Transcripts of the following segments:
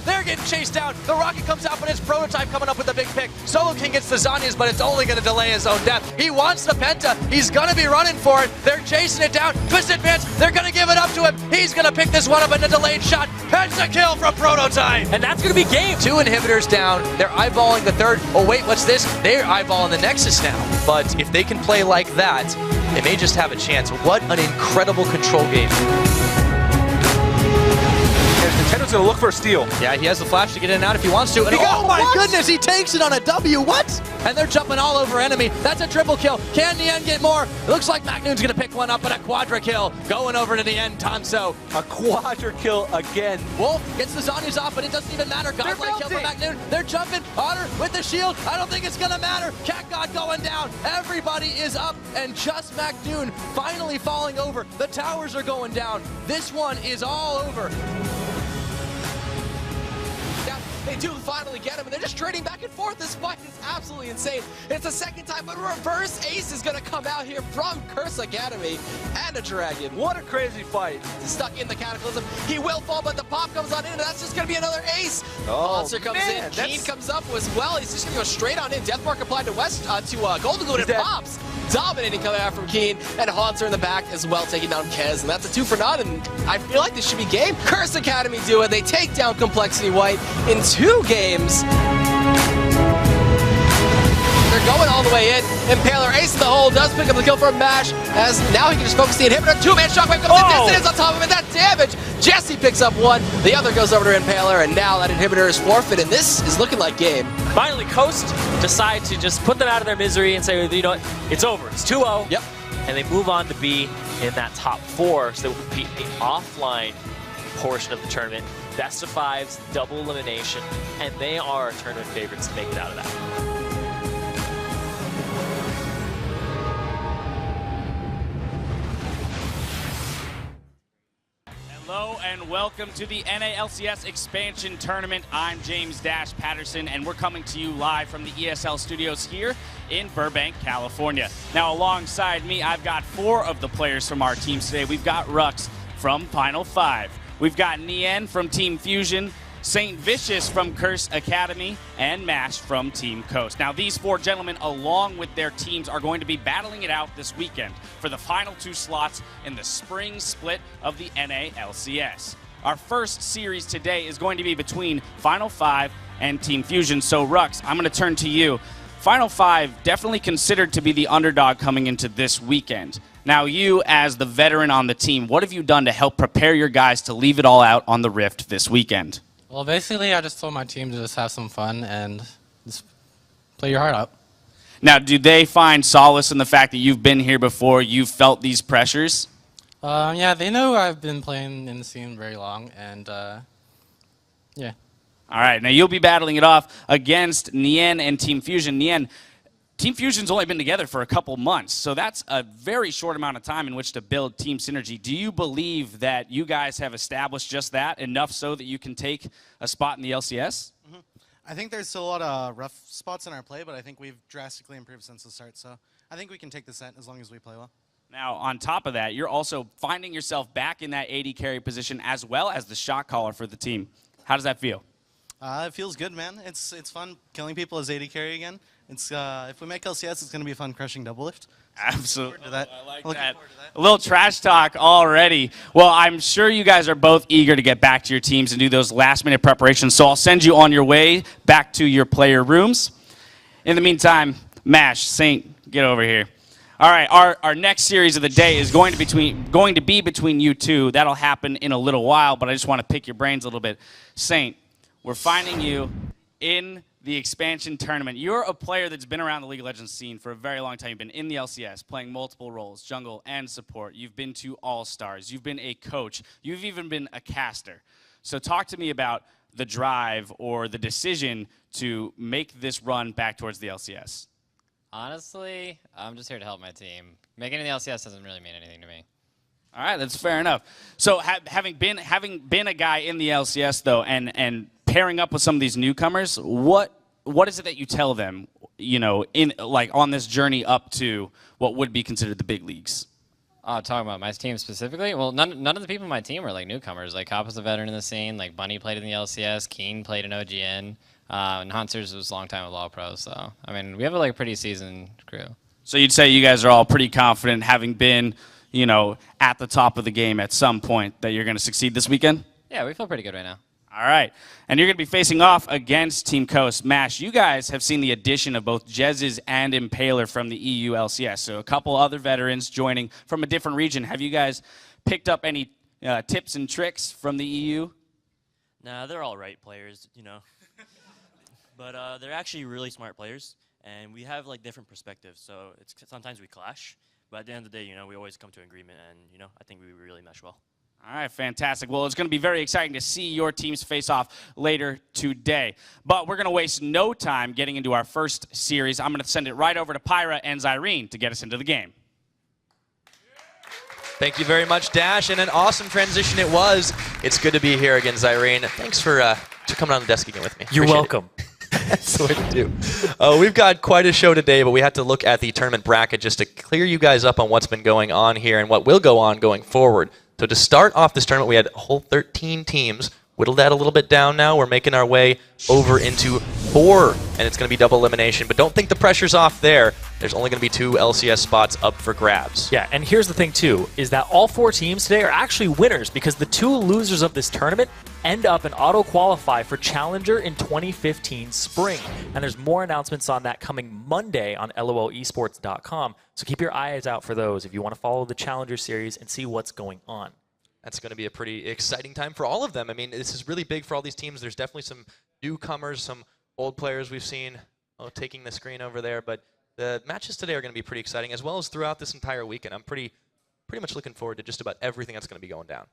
They're getting chased down. The rocket comes out, but it's Prototype coming up with a big pick. Solo King gets the Zanyas, but it's only going to delay his own death. He wants the Penta. He's going to be running for it. They're chasing it down. Twist advance. They're going to give it up to him. He's going to pick this one up in a delayed shot. Penta kill from Prototype. And that's going to be game. 2 inhibitors down. They're eyeballing the third. Oh, wait, what's this? They're eyeballing the Nexus now. But if they can play like that, they may just have a chance. What an incredible control game. Nintendo's going to look for a steal. Yeah, he has the flash to get in and out if he wants to. And oh my goodness, he takes it on a W. What? And they're jumping all over enemy. That's a triple kill. Can Nien get more? It looks like Macnoon's going to pick one up, but a quadra kill going over to Nien Tanso. A quadra kill again. Wolf gets the Zanyas off, but it doesn't even matter. Godlike kill for Macnoon. They're jumping. Otter with the shield. I don't think it's going to matter. Cat God going down. Everybody is up, and just Macnoon finally falling over. The towers are going down. This one is all over. They do finally get him, and they're just trading back and forth. This fight is absolutely insane. It's the second time, but a reverse ace is going to come out here from Curse Academy and a dragon. What a crazy fight. Stuck in the Cataclysm. He will fall, but the pop comes on in, and that's just going to be another ace. Oh, Monster comes in. Keen comes up as well. He's just going to go straight on in. Deathmark applied to Golden Gloom, and pops. Dominating coming out from Keen, and Haunter in the back as well, taking down Kez, and that's a 2 for none, and I feel like this should be game. Curse Academy do it. They take down Complexity White in 2 games. They're going all the way in. Impaler ace in the hole, does pick up the kill from Mash, as now he can just focus the inhibitor. 2-man shockwave comes in, distance on top of it, that damage. Jesse picks up one, the other goes over to Impaler, and now that inhibitor is forfeit, and this is looking like game. Finally, Coast decide to just put them out of their misery and say, you know what, it's over. It's 2-0. Yep. And they move on to be in that top 4, so they will compete in the offline portion of the tournament. Best of 5s, double elimination, and they are tournament favorites to make it out of that. Hello and welcome to the LCS Expansion Tournament. I'm James Dash Patterson, and we're coming to you live from the ESL studios here in Burbank, California. Now, alongside me, I've got 4 of the players from our teams today. We've got Rux from Final 5. We've got Nien from Team Fusion, Saint Vicious from Curse Academy, and Mash from Team Coast. Now, these 4 gentlemen, along with their teams, are going to be battling it out this weekend for the final 2 slots in the spring split of the LCS. Our first series today is going to be between Final 5 and Team Fusion. So, Rux, I'm going to turn to you. Final 5 definitely considered to be the underdog coming into this weekend. Now, you, as the veteran on the team, what have you done to help prepare your guys to leave it all out on the Rift this weekend? Well, basically, I just told my team to just have some fun and just play your heart out. Now, do they find solace in the fact that you've been here before, you've felt these pressures? Yeah, they know I've been playing in the scene very long, and yeah. All right, now you'll be battling it off against Nien and Team Fusion. Nien, Team Fusion's only been together for a couple months, so that's a very short amount of time in which to build team synergy. Do you believe that you guys have established just that, enough so that you can take a spot in the LCS? Mm-hmm. I think there's still a lot of rough spots in our play, but I think we've drastically improved since the start, so I think we can take the set as long as we play well. Now, on top of that, you're also finding yourself back in that AD carry position as well as the shot caller for the team. How does that feel? It feels good, man. It's fun killing people as AD carry again. It's if we make LCS, it's going to be fun crushing double lift. Absolutely. I like that. A little trash talk already. Well, I'm sure you guys are both eager to get back to your teams and do those last-minute preparations, so I'll send you on your way back to your player rooms. In the meantime, Mash, Saint, get over here. All right, our next series of the day is going to be between you two. That'll happen in a little while, but I just want to pick your brains a little bit. Saint, we're finding you in the expansion tournament. You're a player that's been around the League of Legends scene for a very long time. You've been in the LCS, playing multiple roles, jungle and support. You've been to All-Stars. You've been a coach. You've even been a caster. So talk to me about the drive or the decision to make this run back towards the LCS. Honestly, I'm just here to help my team. Making it in the LCS doesn't really mean anything to me. All right, that's fair enough. So having been a guy in the LCS though, and pairing up with some of these newcomers, what is it that you tell them, you know, on this journey up to what would be considered the big leagues? Talking about my team specifically? Well, none of the people on my team are like newcomers. Like Hop was a veteran in the scene. Like Bunny played in the LCS. Keen played in OGN. And Hunters was a long time with Law Pro. So I mean, we have a like pretty seasoned crew. So you'd say you guys are all pretty confident, having been, you know, at the top of the game at some point, that you're going to succeed this weekend? Yeah, we feel pretty good right now. All right. And you're going to be facing off against Team Coast. Mash, you guys have seen the addition of both Jezzes and Impaler from the EU LCS. So a couple other veterans joining from a different region. Have you guys picked up any tips and tricks from the EU? Nah, they're all right players, you know. But they're actually really smart players, and we have like different perspectives. So it's sometimes we clash, but at the end of the day, you know, we always come to an agreement, and you know, I think we really mesh well. All right, fantastic. Well, it's going to be very exciting to see your teams face off later today. But we're going to waste no time getting into our first series. I'm going to send it right over to Pyra and Zyrene to get us into the game. Thank you very much, Dash, and an awesome transition it was. It's good to be here again, Zyrene. Thanks for coming on the desk again with me. You're Appreciate welcome. That's the way to do. We've got quite a show today, but we had to look at the tournament bracket just to clear you guys up on what's been going on here and what will go on going forward. So to start off this tournament, we had a whole 13 teams. Whittled that a little bit down now. We're making our way over into 4, and it's going to be double elimination. But don't think the pressure's off there. There's only going to be 2 LCS spots up for grabs. Yeah, and here's the thing, too, is that all 4 teams today are actually winners because the 2 losers of this tournament end up and auto-qualify for Challenger in 2015 spring. And there's more announcements on that coming Monday on LOLesports.com. So keep your eyes out for those if you want to follow the Challenger series and see what's going on. That's going to be a pretty exciting time for all of them. I mean, this is really big for all these teams. There's definitely some newcomers, some old players we've seen taking the screen over there. But the matches today are going to be pretty exciting, as well as throughout this entire weekend. I'm pretty much looking forward to just about everything that's going to be going down.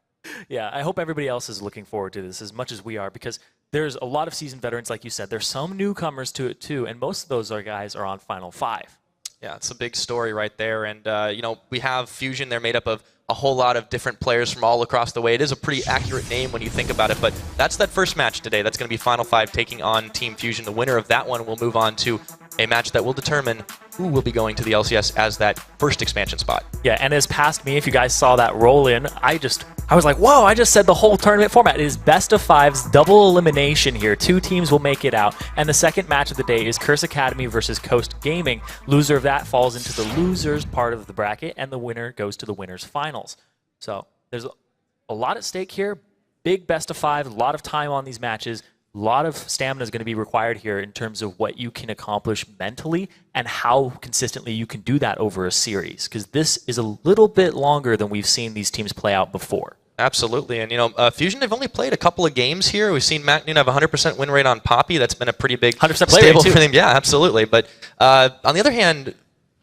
Yeah, I hope everybody else is looking forward to this as much as we are, because there's a lot of seasoned veterans, like you said. There's some newcomers to it, too, and most of those guys are on Final 5. Yeah, it's a big story right there. And, you know, we have Fusion. They're made up of a whole lot of different players from all across the way. It is a pretty accurate name when you think about it, but that's that first match today. That's going to be Final 5 taking on Team Fusion. The winner of that one will move on to a match that will determine who will be going to the LCS as that first expansion spot. Yeah, and as past me, if you guys saw that roll in, I was like, whoa, I just said the whole tournament format. It is best of 5s, double elimination here. 2 teams will make it out. And the second match of the day is Curse Academy versus Coast Gaming. Loser of that falls into the losers part of the bracket, and the winner goes to the winners finals. So there's a lot at stake here. Big best of 5, a lot of time on these matches. A lot of stamina is going to be required here in terms of what you can accomplish mentally and how consistently you can do that over a series, because this is a little bit longer than we've seen these teams play out before. Absolutely, and you know, Fusion have only played a couple of games here. We've seen Matt Noon have a 100% win rate on Poppy. That's been a pretty big 100% play stable rate too. for them. Yeah, absolutely. But on the other hand,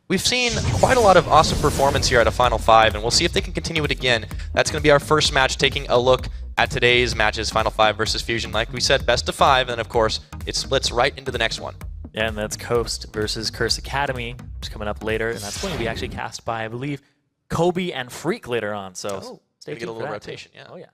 we've seen quite a lot of awesome performance here at a Final 5, and we'll see if they can continue it again. That's going to be our first match, taking a look at today's matches, Final 5 versus Fusion. Like we said, best of 5, and then of course, it splits right into the next one. Yeah, and that's Coast versus Curse Academy, which is coming up later, and that's going to be actually cast by, I believe, Kobe and Freak later on. So stay tuned get a for little that, rotation. too. Yeah. Oh yeah.